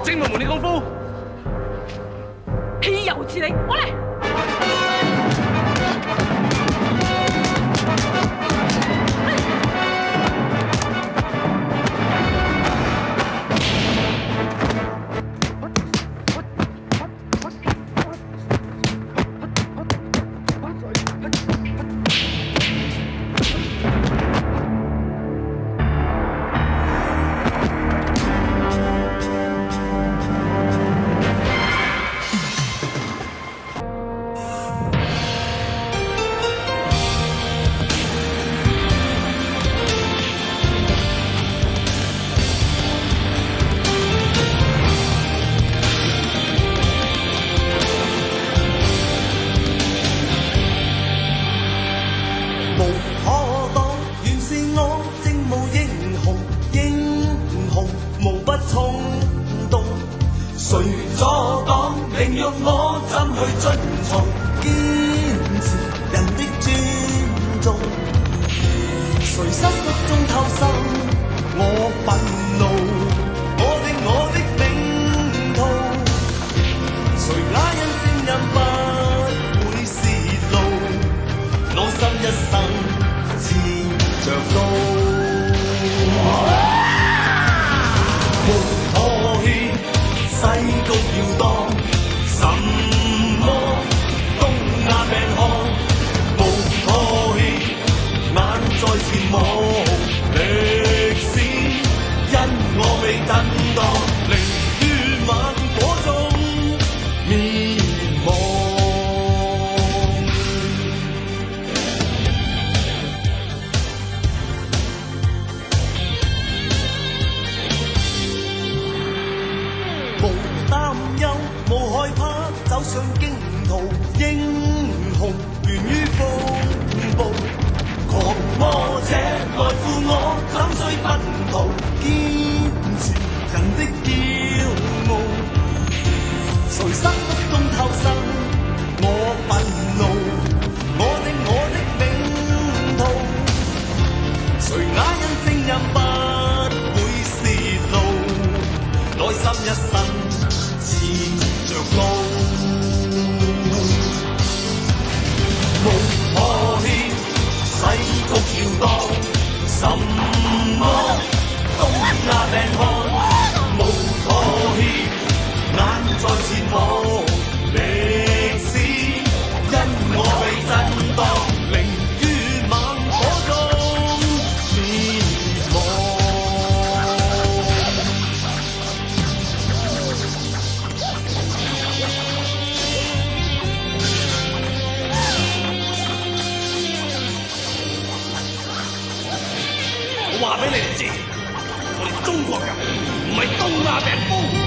精武門啲功夫，豈有此理！我嚟。誰阻擋？令讓我怎去遵從？堅持人的尊重。誰心中透生我憤怒？我的領土。誰啞忍聲音不會泄露？我心一生持着刀。西谷要當什麼東亞病漢，無妥協，眼在前望歷史，因我被震盪，寧於猛火中滅亡。擔憂無害怕，走上荊途，英雄源於風暴。狂魔者來負我，怎須奔逃？堅持人的驕傲。誰心中透生我憤怒？我的領土。誰啞忍聲音不會泄露？內心一生着路，無妥協，西谷要當什麼東亞病漢，無妥協，眼在前望歷史，因我被震盪，寧於猛火中滅亡。我話俾你哋知，我哋中國人唔係東亞病夫。